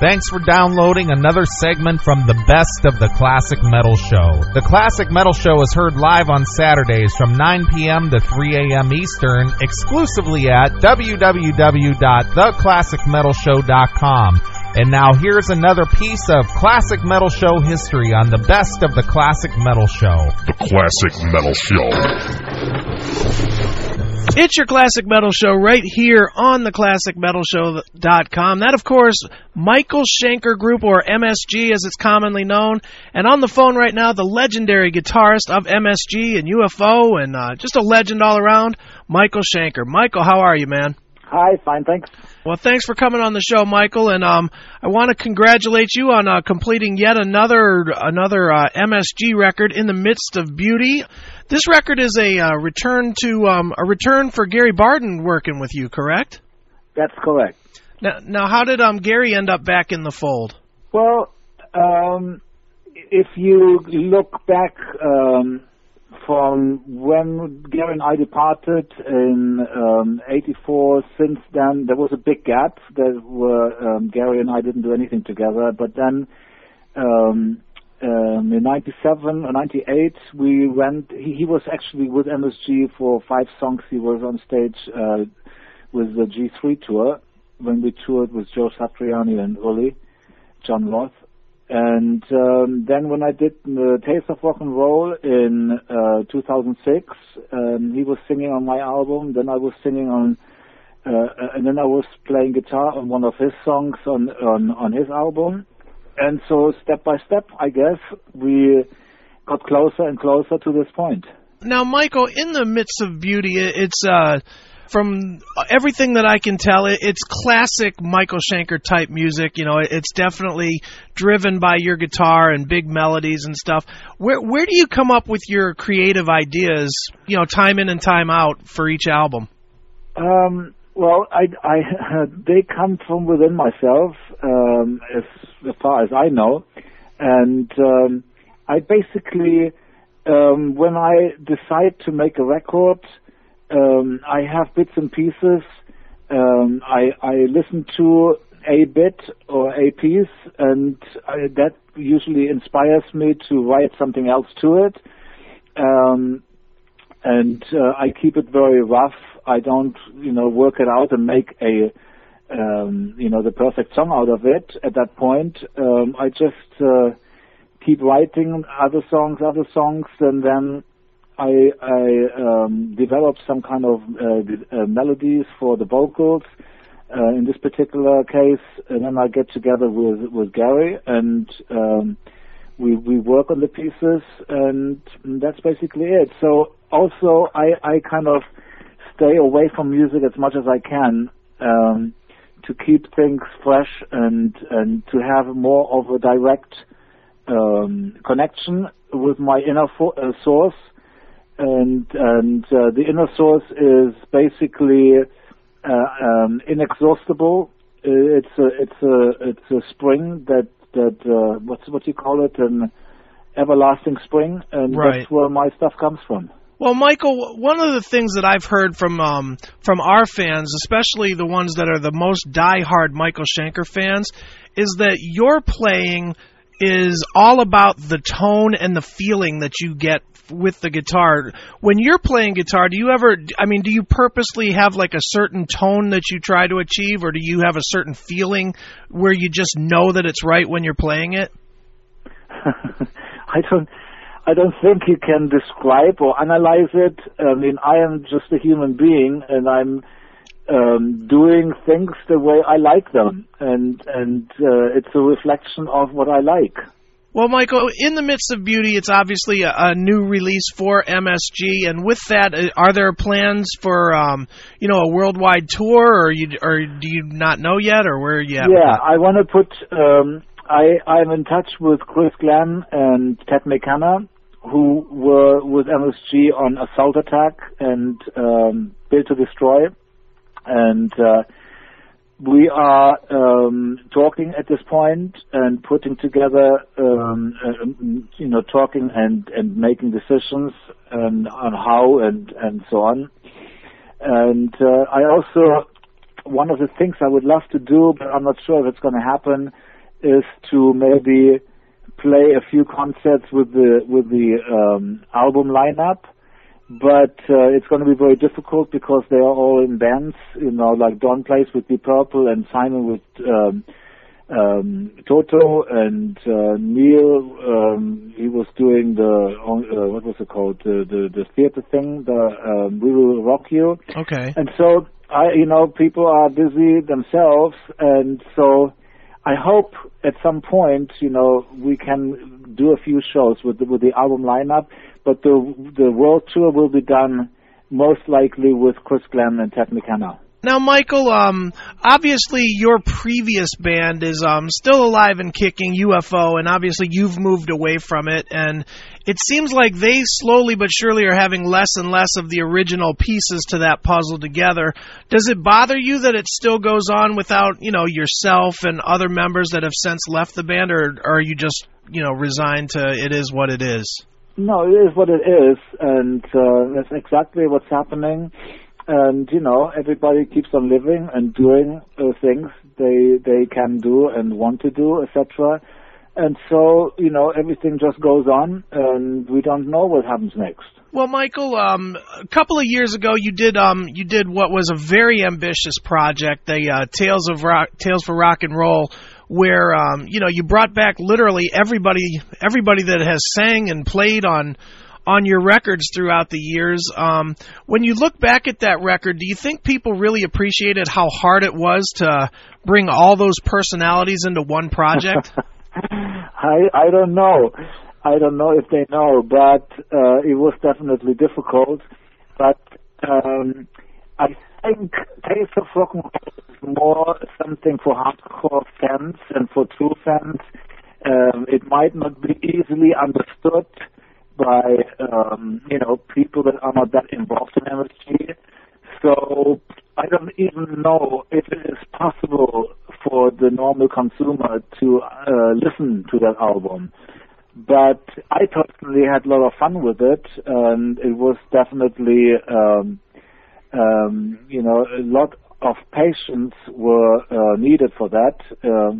Thanks for downloading another segment from the Best of the Classic Metal Show. The Classic Metal Show is heard live on Saturdays from 9 p.m. to 3 a.m. Eastern, exclusively at www.theclassicmetalshow.com. And now here's another piece of Classic Metal Show history on the Best of the Classic Metal Show. The Classic Metal Show. It's your Classic Metal Show right here on theclassicmetalshow.com. That, of course, Michael Schenker Group, or MSG as it's commonly known. And on the phone right now, the legendary guitarist of MSG and UFO and just a legend all around, Michael Schenker. Michael, how are you, man? Hi, fine, thanks. Well, thanks for coming on the show, Michael, and I want to congratulate you on completing yet another MSG record, In the Midst of Beauty. This record is a return for Gary Barden working with you, correct? That's correct. Now, how did Gary end up back in the fold? Well, if you look back from when Gary and I departed in '84, since then there was a big gap. Gary and I didn't do anything together. But then in '97 or '98, we went. He was actually with MSG for 5 songs. He was on stage with the G3 tour when we toured with Joe Satriani and John Roth. And then when I did the Taste of Rock and Roll in 2006, he was singing on my album. Then I was singing on, and then I was playing guitar on one of his songs on his album. And so step by step, I guess, we got closer and closer to this point. Now, Michael, In the Midst of Beauty, it's from everything that I can tell, it's classic Michael Schenker type music. You know, it's definitely driven by your guitar and big melodies and stuff. Where do you come up with your creative ideas, you know, time in and time out for each album? Well, they come from within myself, as far as I know. And I basically, when I decide to make a record, I have bits and pieces. I listen to a bit or a piece, and that usually inspires me to write something else to it. And I keep it very rough. I don't, work it out and make the perfect song out of it at that point. I just keep writing other songs, and then I develop some kind of melodies for the vocals in this particular case, and then I get together with Gary, and we work on the pieces, and that's basically it. So also I kind of stay away from music as much as I can to keep things fresh and to have more of a direct connection with my inner source. And the inner source is basically inexhaustible. It's a spring that what you call it, an everlasting spring, and right. That's where my stuff comes from. Well, Michael, one of the things that I've heard from our fans, especially the ones that are the most diehard Michael Schenker fans, is that your playing is all about the tone and the feeling that you get with the guitar. When you're playing guitar, do you purposely have like a certain tone that you try to achieve, or do you have a certain feeling where you just know that it's right when you're playing it? I don't think you can describe or analyze it. I mean, I am just a human being, and I'm doing things the way I like them, and it's a reflection of what I like. Well, Michael, In the Midst of Beauty, it's obviously a new release for MSG, and with that, are there plans for a worldwide tour, or do you not know yet, or where are you at? Yeah, I want to put. I'm in touch with Chris Glenn and Ted McKenna, who were with MSG on Assault Attack and Build to Destroy. And we are talking at this point and putting together, talking and making decisions on how and so on. And I also one of the things I would love to do, but I'm not sure if it's going to happen, is to maybe play a few concerts with the album lineup. But it's going to be very difficult because they are all in bands, like Don plays with Deep Purple and Simon with Toto, and Neil, he was doing what was it called, the theater thing, We Will Rock You. Okay. And so, people are busy themselves, and so I hope at some point, we can do a few shows with the album lineup, but the world tour will be done most likely with Chris Glenn and Ted McKenna. Now, Michael, obviously your previous band is still alive and kicking, UFO, and obviously you've moved away from it, and it seems like they slowly but surely are having less and less of the original pieces to that puzzle together. Does it bother you that it still goes on without, yourself and other members that have since left the band, or are you just, resigned to it is what it is? No, it is what it is, and that's exactly what's happening. And, everybody keeps on living and doing things they can do and want to do, etc. And so, everything just goes on, and we don't know what happens next. Well, Michael, a couple of years ago, you did what was a very ambitious project, the Tales for Rock and Roll, where you brought back literally everybody that has sang and played on your records throughout the years. When you look back at that record, do you think people really appreciated how hard it was to bring all those personalities into one project? I don't know. I don't know if they know, but it was definitely difficult. But I think Tales of Rock and Roll is more something for hardcore fans and for true fans. It might not be easily understood by people that are not that involved in MSG. So I don't even know if it is possible for the normal consumer to listen to that album. But I personally had a lot of fun with it, and it was definitely a lot of patience were needed for that,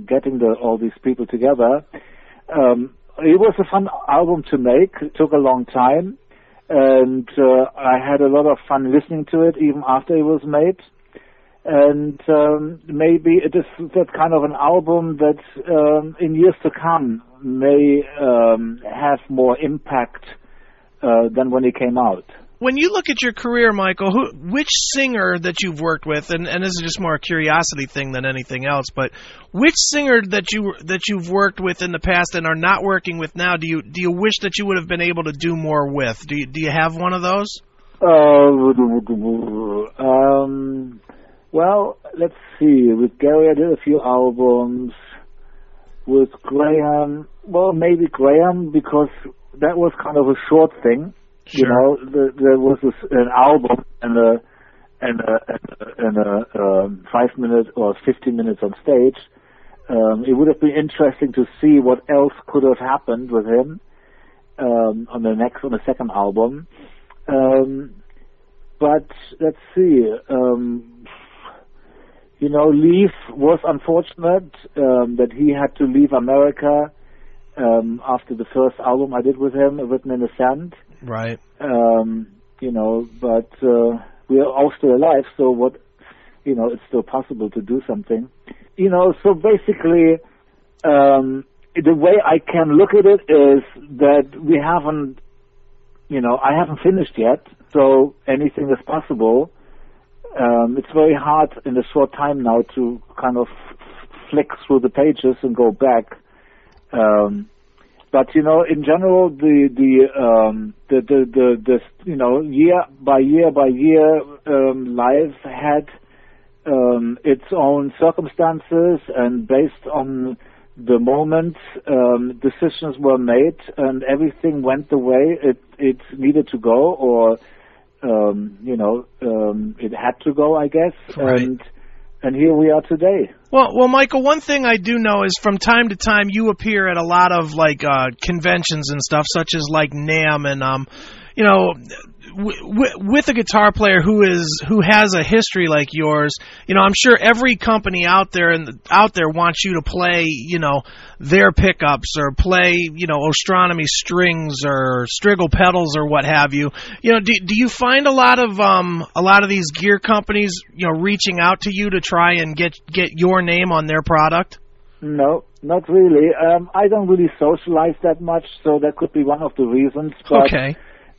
getting all these people together. It was a fun album to make. It took a long time, and I had a lot of fun listening to it even after it was made. And maybe it is that kind of an album that in years to come may have more impact than when it came out. When you look at your career, Michael, which singer that you've worked with, and this is just more a curiosity thing than anything else, but which singer that you've worked with in the past and are not working with now, do you wish that you would have been able to do more with? Do you have one of those? Well, let's see. With Gary, I did a few albums. With Graham, well, maybe Graham, because that was kind of a short thing. Sure. There was an album and a 5 minutes or 15 minutes on stage. It would have been interesting to see what else could have happened with him on the second album. But let's see. Leaf was unfortunate that he had to leave America after the first album I did with him, Written in the Sand. Right. But we are all still alive, so it's still possible to do something. So basically, the way I can look at it is that we haven't, I haven't finished yet, so anything is possible. It's very hard in a short time now to kind of flick through the pages and go back. But in general, the year by year life had its own circumstances, and based on the moment, decisions were made, and everything went the way it needed to go, or it had to go, I guess. Right. And here we are today. Well, Michael, one thing I do know is from time to time you appear at a lot of conventions and stuff, such as NAMM, and with a guitar player who has a history like yours, I'm sure every company out there wants you to play, their pickups or play, Ostronomy strings or Strigal pedals or what have you. Do you find a lot of these gear companies, reaching out to you to try and get your name on their product? No, not really. I don't really socialize that much, so that could be one of the reasons. But, okay.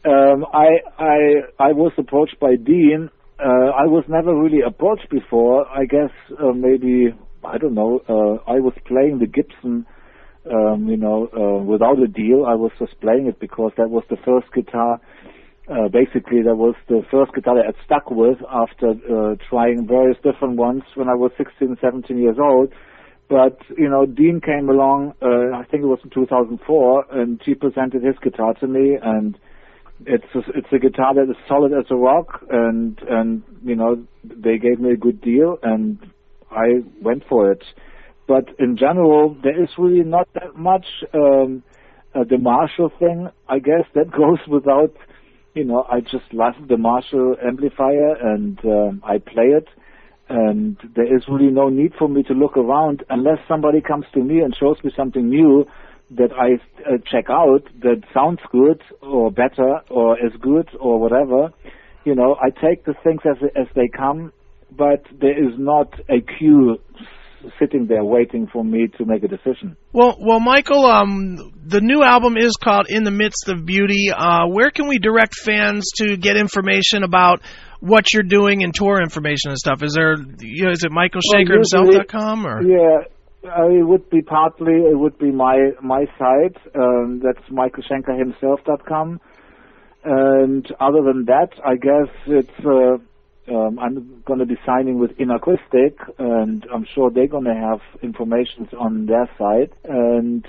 I was approached by Dean. I was never really approached before. I guess maybe, I don't know, I was playing the Gibson, without a deal. I was just playing it because that was the first guitar. Basically, that was the first guitar that I stuck with after trying various different ones when I was 16, 17 years old. But, Dean came along, I think it was in 2004, and he presented his guitar to me, and it's a guitar that is solid as a rock, and they gave me a good deal, and I went for it. But in general, there is really not that much the Marshall thing. I guess that goes without, I just love the Marshall amplifier, and I play it. And there is really no need for me to look around unless somebody comes to me and shows me something new that I check out that sounds good or better or as good or whatever. I take the things as they come, but there is not a queue sitting there waiting for me to make a decision. Well, Michael, the new album is called In the Midst of Beauty. Where can we direct fans to get information about what you're doing and tour information and stuff? Is it michaelschenkerhimself.com or? Yeah, it would be my site. That's michaelschenkerhimself.com. And other than that, I guess it's I'm going to be signing with Inacoustic, and I'm sure they're going to have information on their site. And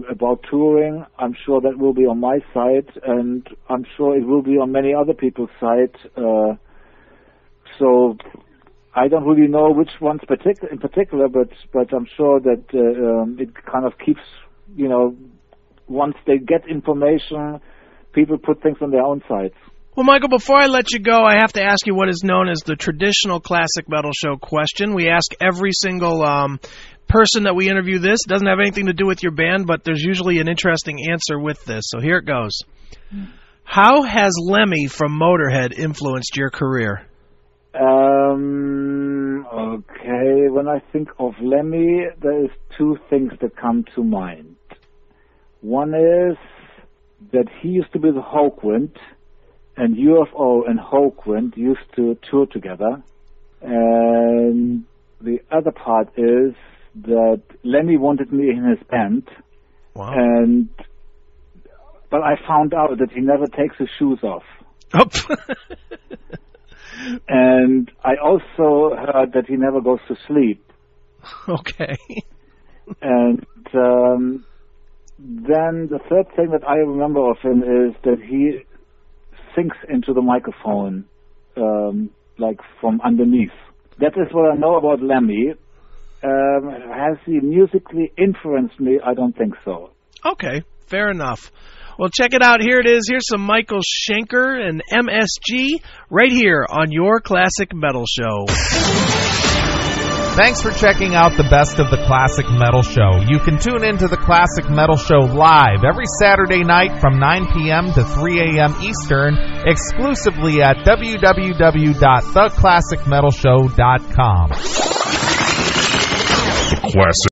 about touring, I'm sure that will be on my site, and I'm sure it will be on many other people's sites. So I don't really know which ones in particular, but I'm sure that it kind of keeps, once they get information, people put things on their own sites. Well, Michael, before I let you go, I have to ask you what is known as the traditional Classic Metal Show question. We ask every single person that we interview this. It doesn't have anything to do with your band, but there's usually an interesting answer with this. So here it goes. How has Lemmy from Motorhead influenced your career? Okay, when I think of Lemmy, there is two things that come to mind. One is that he used to be the Hawkwind, and UFO and Hawkwind used to tour together. And the other part is that Lemmy wanted me in his band. Wow. But I found out that he never takes his shoes off. Oh. And I also heard that he never goes to sleep. Okay. And then the third thing that I remember of him is that he sinks into the microphone, like from underneath. That is what I know about Lemmy. Has he musically influenced me? I don't think so. Okay, fair enough. Well, check it out. Here it is. Here's some Michael Schenker and MSG right here on your Classic Metal Show. Thanks for checking out the Best of the Classic Metal Show. You can tune into the Classic Metal Show live every Saturday night from 9 p.m. to 3 a.m. Eastern, exclusively at www.theclassicmetalshow.com. Classic